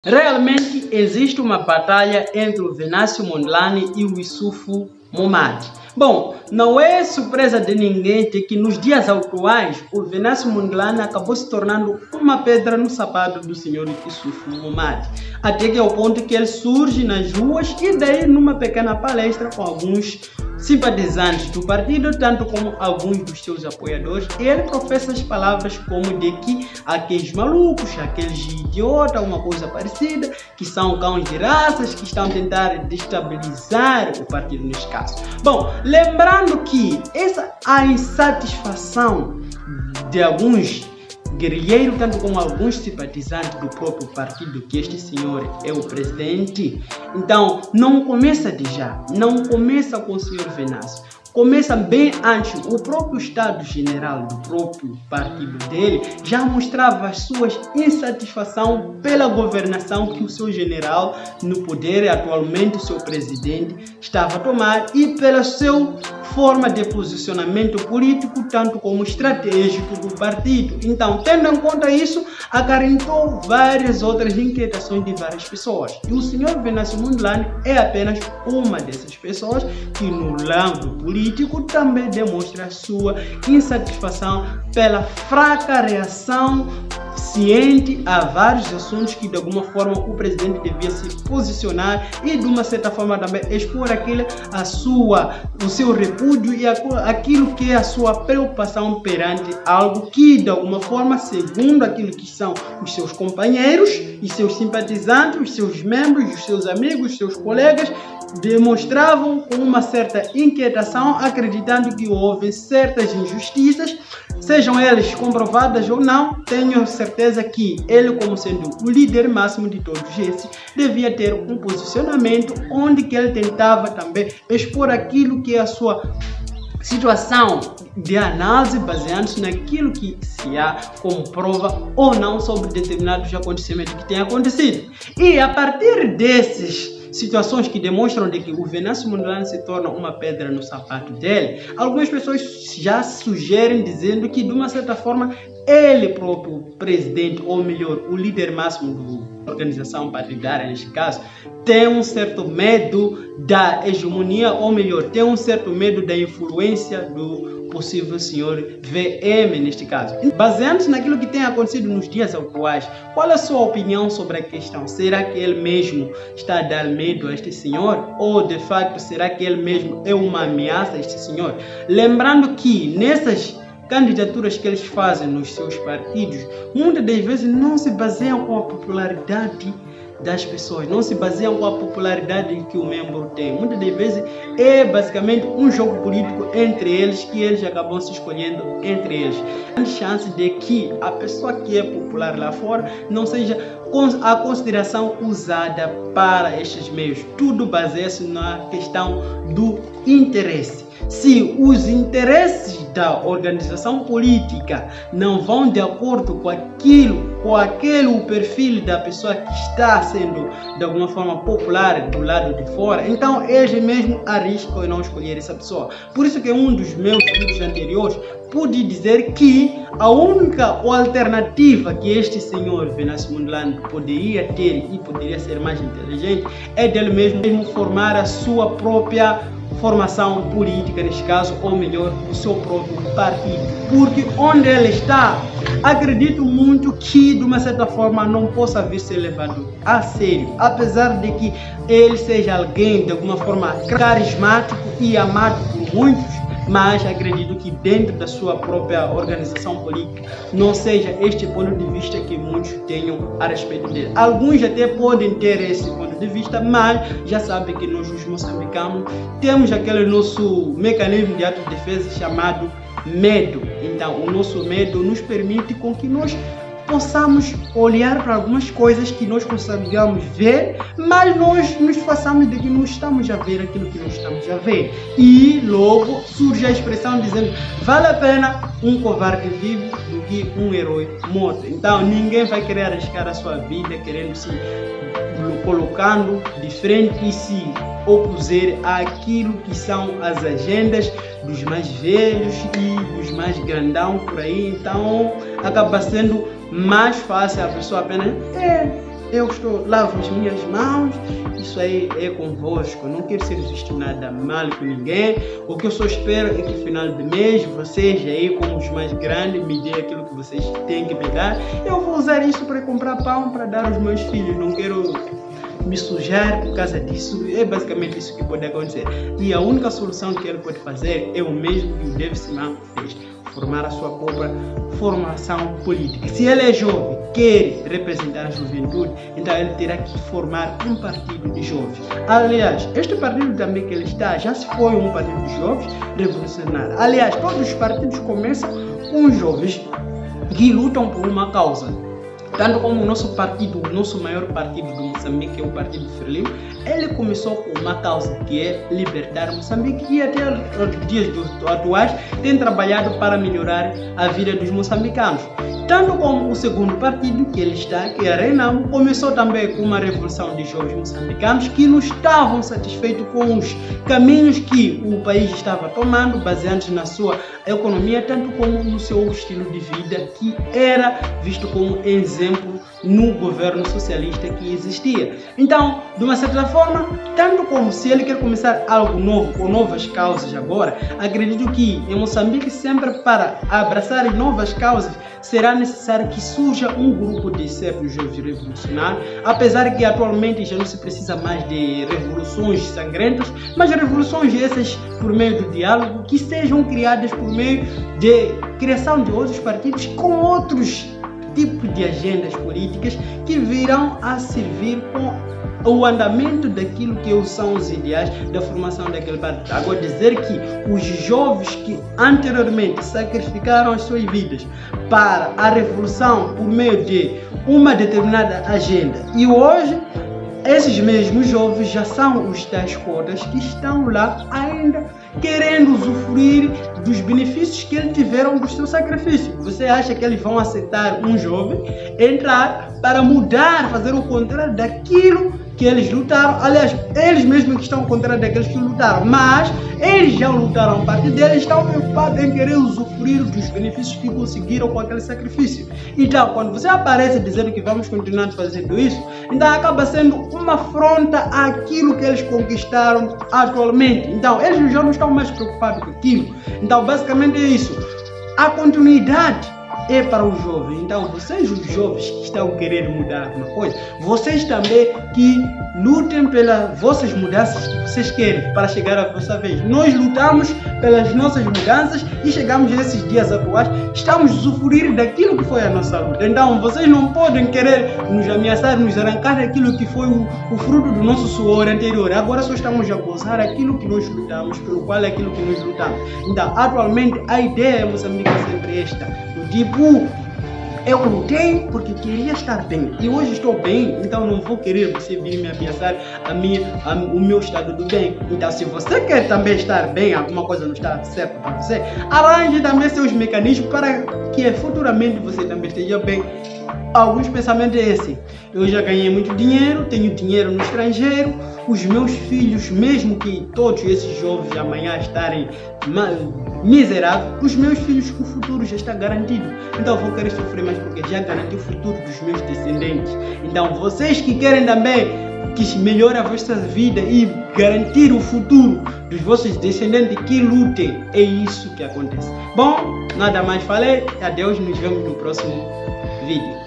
Realmente existe uma batalha entre o Venâncio Mondlane e o Issoufou Momad. Bom, não é surpresa de ninguém de que nos dias atuais o Venâncio Mondlane acabou se tornando uma pedra no sapato do senhor Issoufou Momad. Até que ao ponto que ele surge nas ruas e daí numa pequena palestra com alguns simpatizantes do partido, tanto como alguns dos seus apoiadores, ele professa as palavras como de que aqueles malucos, aqueles idiotas, uma coisa parecida, que são cães de raças, que estão a tentar destabilizar o partido neste caso. Bom, lembrando que a insatisfação de alguns guerrilheiros, tanto como alguns simpatizantes do próprio partido que este senhor é o presidente, então não começa de já, não começa com o senhor Venâncio. Começa bem antes. O próprio Estado-Geral do próprio partido dele já mostrava as suas insatisfação pela governação que o seu general no poder, atualmente o seu presidente, estava a tomar e pela sua forma de posicionamento político, tanto como estratégico do partido. Então, tendo em conta isso, acarentou várias outras inquietações de várias pessoas. E o senhor Venâncio Mondlane é apenas uma dessas pessoas que no lado político também demonstra a sua insatisfação pela fraca reação ciente a vários assuntos que de alguma forma o presidente devia se posicionar e de uma certa forma também expor o seu repúdio e aquilo que é a sua preocupação perante algo que de alguma forma, segundo aquilo que são os seus companheiros e seus simpatizantes, os seus membros, os seus amigos, os seus colegas, demonstravam com uma certa inquietação, acreditando que houve certas injustiças, sejam elas comprovadas ou não. Tenho certeza que ele, como sendo o líder máximo de todos esses, devia ter um posicionamento onde que ele tentava também expor aquilo que é a sua situação de análise baseando-se naquilo que se há como prova ou não sobre determinados acontecimentos que têm acontecido. E a partir desses situações que demonstram de que o Venâncio Mondlane se torna uma pedra no sapato dele, algumas pessoas já sugerem dizendo que de uma certa forma ele próprio, o presidente, ou melhor, o líder máximo da organização partidária neste caso, tem um certo medo da hegemonia, ou melhor, tem um certo medo da influência do possível senhor VM neste caso. Baseando-se naquilo que tem acontecido nos dias atuais, qual é a sua opinião sobre a questão? Será que ele mesmo está a dar medo a este senhor? Ou de facto será que ele mesmo é uma ameaça a este senhor? Lembrando que nessas candidaturas que eles fazem nos seus partidos, muitas das vezes não se baseiam com a popularidade das pessoas, não se baseiam com a popularidade que o membro tem. Muitas das vezes é basicamente um jogo político entre eles, que eles acabam se escolhendo entre eles. Há chance de que a pessoa que é popular lá fora não seja a consideração usada para estes meios. Tudo baseia-se na questão do interesse. Se os interesses da organização política não vão de acordo com aquele perfil da pessoa que está sendo de alguma forma popular do lado de fora, então eles mesmo arriscam em não escolher essa pessoa. Por isso que um dos meus vídeos anteriores pude dizer que a única alternativa que este senhor Venâncio Mondlane poderia ter e poderia ser mais inteligente é dele mesmo formar a sua própria formação política neste caso, ou melhor, o seu próprio partido. Porque onde ele está, acredito muito que de uma certa forma não possa vir ser levado a sério, apesar de que ele seja alguém de alguma forma carismático e amado por muitos, mas acredito que dentro da sua própria organização política não seja este ponto de vista que muitos tenham a respeito dele. Alguns até podem ter esse ponto de vista, mas já sabem que nós os moçambicanos temos aquele nosso mecanismo de autodefesa chamado medo. Então o nosso medo nos permite com que nós possamos olhar para algumas coisas que nós conseguimos ver, mas nós nos façamos de que não estamos a ver aquilo que não estamos a ver. E logo surge a expressão dizendo: vale a pena um covarde vivo do que um herói morto. Então ninguém vai querer arriscar a sua vida querendo se colocando de frente e se opuser àquilo que são as agendas dos mais velhos e dos mais grandão por aí. Então acaba sendo mais fácil a pessoa apenas lavo as minhas mãos, isso aí é convosco, não quero ser visto nada mal com ninguém. O que eu só espero é que no final do mês, vocês aí, como os mais grandes, me dêem aquilo que vocês têm que me dar. Eu vou usar isso para comprar pão para dar aos meus filhos, não quero me sujar por causa disso. É basicamente isso que pode acontecer. E a única solução que ele pode fazer é o mesmo que o David Simão fez: formar a sua própria formação política. Se ele é jovem, quer representar a juventude, então ele terá que formar um partido de jovens. Aliás, este partido também que ele está já se foi um partido de jovens revolucionário. Aliás, todos os partidos começam com jovens que lutam por uma causa. Tanto como o nosso partido, o nosso maior partido do Moçambique, que é o Partido Frelimo, ele começou com uma causa que é libertar Moçambique, e até os dias atuais tem trabalhado para melhorar a vida dos moçambicanos. Tanto como o segundo partido que ele está, que é a Renamo, começou também com uma revolução de jovens moçambicanos que não estavam satisfeitos com os caminhos que o país estava tomando, baseados na sua economia, tanto como no seu estilo de vida, que era visto como exemplo no governo socialista que existia. Então, de uma certa forma, tanto como se ele quer começar algo novo, com novas causas agora, acredito que em Moçambique, sempre para abraçar novas causas, será necessário que surja um grupo de certos jovens revolucionários, apesar que atualmente já não se precisa mais de revoluções sangrentas, mas revoluções essas por meio do diálogo, que sejam criadas por meio de criação de outros partidos com outros tipos de agendas políticas que virão a servir com o andamento daquilo que são os ideais da formação daquele partido. Agora, dizer que os jovens que anteriormente sacrificaram as suas vidas para a revolução por meio de uma determinada agenda, e hoje esses mesmos jovens já são os tais cotas que estão lá ainda querendo usufruir dos benefícios que eles tiveram do seu sacrifício. Você acha que eles vão aceitar um jovem entrar para mudar, fazer o contrário daquilo que eles lutaram? Aliás, eles mesmos que estão ao contrário daqueles que lutaram, mas eles já lutaram, a partir deles estão preocupados em querer usufruir dos benefícios que conseguiram com aquele sacrifício. Então, quando você aparece dizendo que vamos continuar fazendo isso, então acaba sendo uma afronta àquilo que eles conquistaram atualmente. Então, eles já não estão mais preocupados com aquilo. Então, basicamente é isso. A continuidade é para os jovens. Então, vocês, os jovens que estão querendo mudar alguma coisa, vocês também que lutem pelas vossas mudanças que vocês querem para chegar à vossa vez. Nós lutamos pelas nossas mudanças e chegamos a esses dias atuais, estamos a usufruir daquilo que foi a nossa luta. Então, vocês não podem querer nos ameaçar, nos arrancar daquilo que foi o fruto do nosso suor anterior. Agora só estamos a gozar aquilo que nós lutamos, pelo qual é aquilo que nós lutamos. Então, atualmente, a ideia em Moçambique é sempre esta: do tipo, eu lutei porque queria estar bem e hoje estou bem, então não vou querer você vir me ameaçar o meu estado do bem. Então, se você quer também estar bem, alguma coisa não está certa para você, arranje também seus mecanismos para que futuramente você também esteja bem. Alguns pensamentos é esse: eu já ganhei muito dinheiro, tenho dinheiro no estrangeiro, os meus filhos, mesmo que todos esses jovens amanhã estarem miseráveis, os meus filhos, o futuro já está garantido. Então eu vou querer sofrer mais porque já garanti o futuro dos meus descendentes. Então, vocês que querem também que melhore a vossa vida e garantir o futuro dos vossos descendentes, que lutem. É isso que acontece. Bom, nada mais falei. Adeus, nos vemos no próximo vídeo.